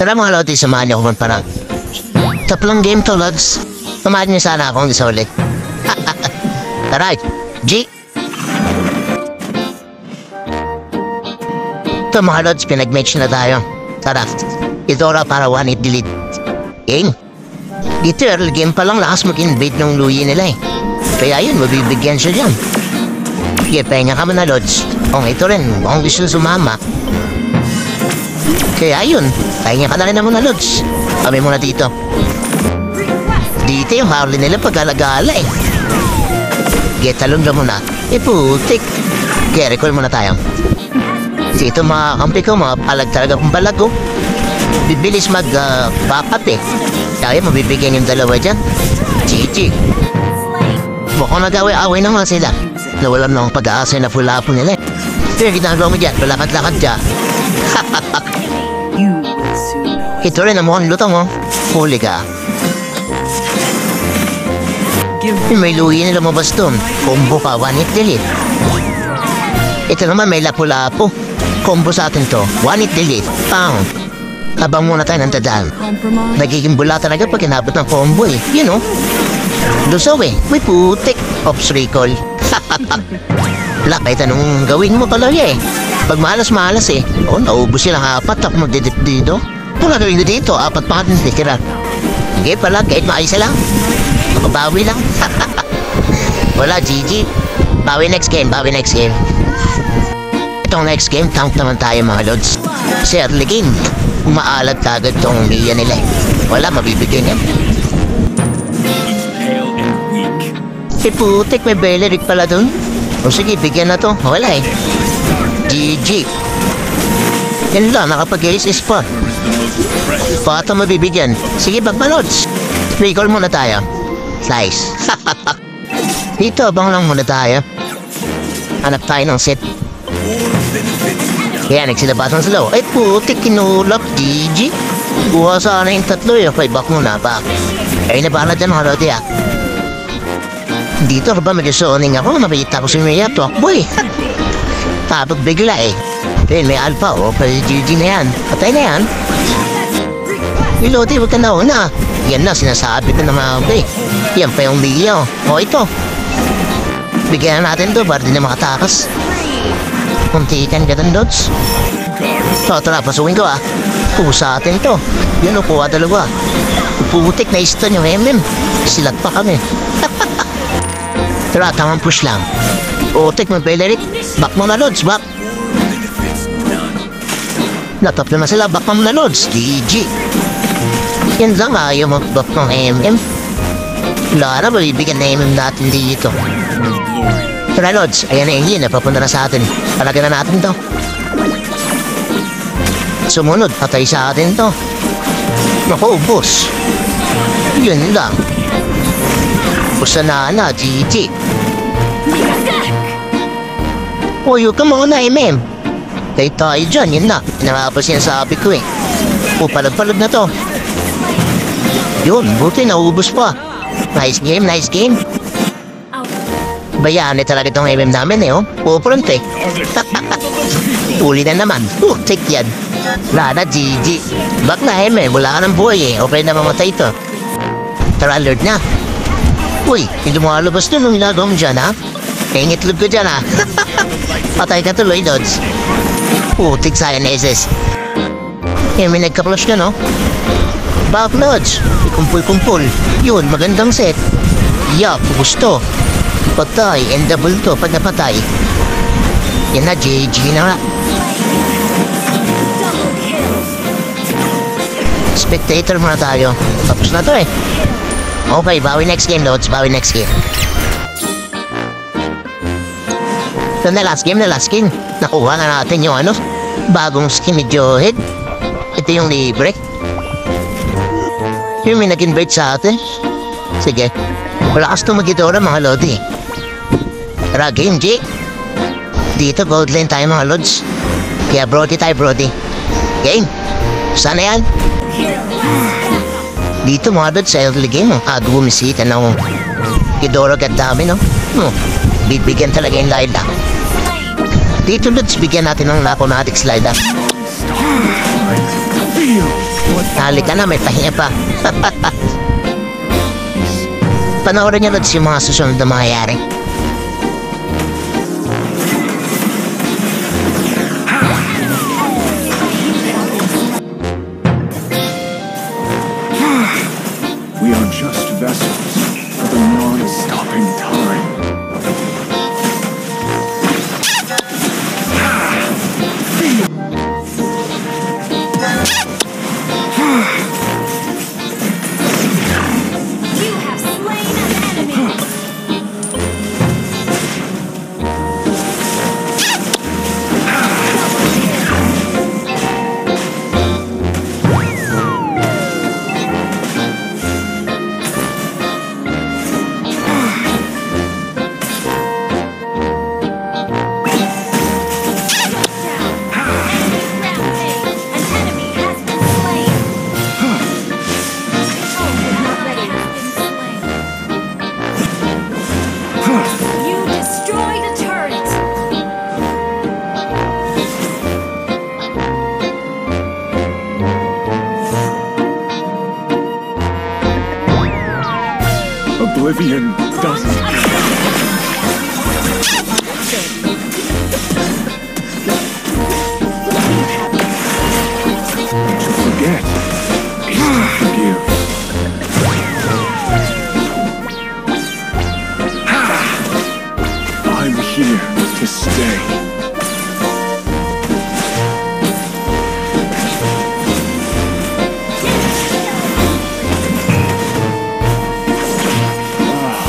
Tara mga Lodi, samahan niyo ako parang. Tatlong game to, Lods. Samahan niyo sana akong isa ulit. Tara, G. Ito mga Lods, pinag-match na tayo. Tara, ito oras para one hit delete. Game. Dito early game pa lang lakas mag-invade ng luyi nila eh. Kaya yun, mabibigyan siya dyan. Sige, pahinga ka na Lods. Kung ito rin, kung gusto sumama. Kaya yun, pahinga ka na rin naman na Lods. Kami muna dito. Dito yung Harley nila pag-alagala eh. Sige, talon ka muna. Putik. Kaya recall muna tayo. Dito mga kampi ko, mga palag talaga kong balago. Bibilis mag-bakat eh. Kaya mabibigyan yung dalawa dyan. GG. Mukhang nag-away-away naman sila. Nawalan na akong pag-aasa na pula po nila eh. Pero ginagawa mo dyan, palakad-lakad dyan. Ito rin ang mukhang lutang mo. Huli ka. May luhi na lumabas dun. Combo pa, one hit delete. Ito naman may lapu-lapu. Combo sa atin to. One hit delete. Pound. Habang muna tayo ng dadaan. Nagiging bula talaga pag inabot ng combo eh. You know. Lusaw eh. May putik. Ops recall. Wala, kahit anong gawin mo talaga eh. Pag malas eh. Oh, naubos silang apat. Ako magdidip dito. Kung nagawin ko dito, apat pa natin titira. Hindi pala, kahit maayos lang. Makabawi lang. Wala, GG. Bawi next game. Itong next game, tank naman tayo mga Lods. Si early game, umaalat agad tong Mia nila eh. Wala, mabibigyan yan. Putik, may Beleric pala dun. O sige, bigyan na to. Wala eh. GG. Yan lang, nakapag-ace is pa. Pato mabibigyan. Sige, bagmalods. Recall muna tayo. Slice. Dito, abang lang muna tayo. Hanap tayo ng set. Kaya nagsilabasan sila. Ay, putik, kinulap. GG. Buha sana yung tatlo eh. Okay, back muna, back. Ay, nabala dyan, mga Lodi ah. Dito, ba mag-zoning ako? Nakita ko si Mia, boy. Tapos bigla eh. Then may alpha, okay, GG na yan. Patay na yan. Lodi, huwag ka na una. Yan na, sinasabi ko na mga okay. Yan pa yung Mia. O ito. Bigyan na natin to para di na makatakas. Kuntikan ka dun, Lods. So, tara, pasukin ko ah. Pusa atin to. Yun o, kuha dalawa. Putik na stun yung MM. Silat pa kami. Tara, tamang push lang. Putik mo, Beleric. Back mo na, Lods, back. Natap na sila, back mo na, Lods. GG. Yan lang, ayaw mag-back ng MM. Wala na, mabibigyan na MM natin dito. Tara, Lods, ayan na yung napapunta na sa atin. Talaga na natin to. Sumunod, patay sa atin to. Naku, boss. Yun lang. Busa na, GG. Uy, huwag ka muna, MM. Tayo dyan, yun na. Nakapos yan sabi ko eh. Palag-palag na to. Yun, buti naubos pa. Nice game. Bayaan talaga itong MM namin eh, oh. Pupurant eh. Uli na naman. Take yan. Lada, GG. Back na MM, wala ka ng buhay eh. Okay na mamatay ito. Tara, alert na. Uy, hindi mo alabas doon nung ginagawa mo dyan, ha? Ingitlog ko dyan, ha? Patay ka tuloy, Lods. Putik sayang SS. May nagka-flush ka, no? Back, Lods. Ikumpul-kumpul. Yun, magandang set. Yup, gusto. Patay, and double to pag napatay. Yan na, GG na nga. Spectator muna tayo. Tapos na to eh. Okay, bawi next game, Lods. Bawi next game. Ito na last game. Nakuha na natin yung ano, bagong skin ni Joehead. Ito yung libre. Yung may nag-invite sa atin. Sige. Wala kas tumagidora mga Lodi. Tara, game, G. Dito, gold lane tayo mga Lods. Kaya brody tayo, brody. Game. Sana yan? Dito mga Lods, sa early game, bumisita ng Ghidorah dami, no? Bibigyan talaga yung Layla. Dito, Lods, bigyan natin ng Nakonatic slide, Halika na, may pahinga pa. Panoorin niyo Lods yung mga susunod na mangyayari. We are just vessels for the non-stopping time. You have slain an enemy. You destroyed a turret! Oblivion doesn't forget. Is to forgive. I'm here to stay.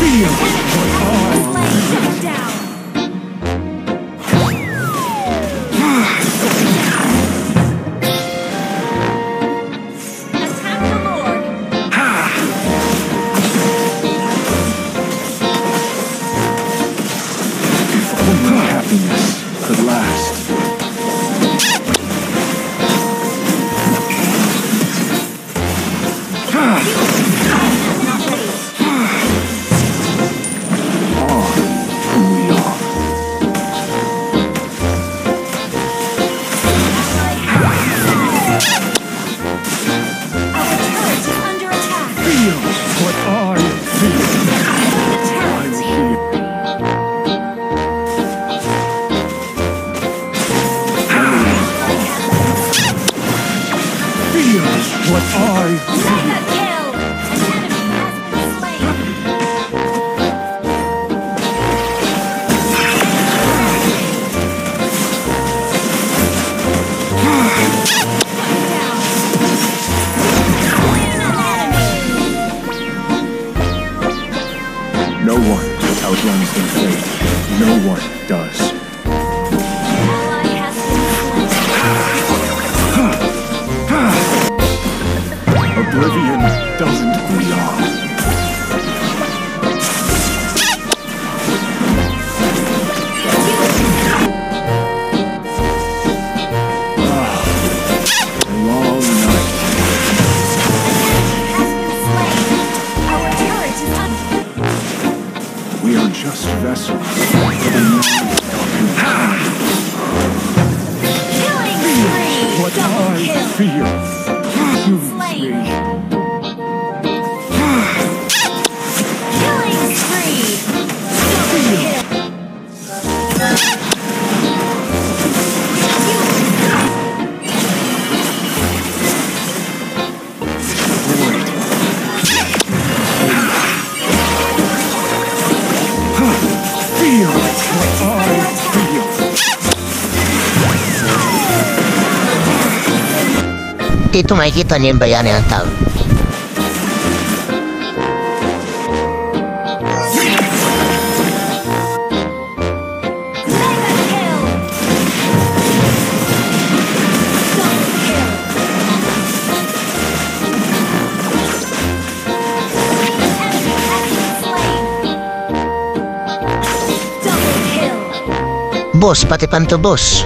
Feel what I Shut down! Attack the Lord! If only happiness could last. We are. Our turret is under attack! Feel what I feel. I'm here. Feels what I feel. Mega kill! An enemy has been slain! Down! Slain an enemy! No one outruns their fate. No one does. Ally has been slain! Oblivion doesn't belong. A long night. Our turret is under We are just vessels for the non-stopping time. killing spree! What Double I kill! feel. Soothes Slain. me. Killing spree! Double kill! Void. Feel what I feel. Dito makikita niyo yung bayani ng tao. Mega kill! Double kill! Enemy has been slain! Double kill! Boss, pati panto boss.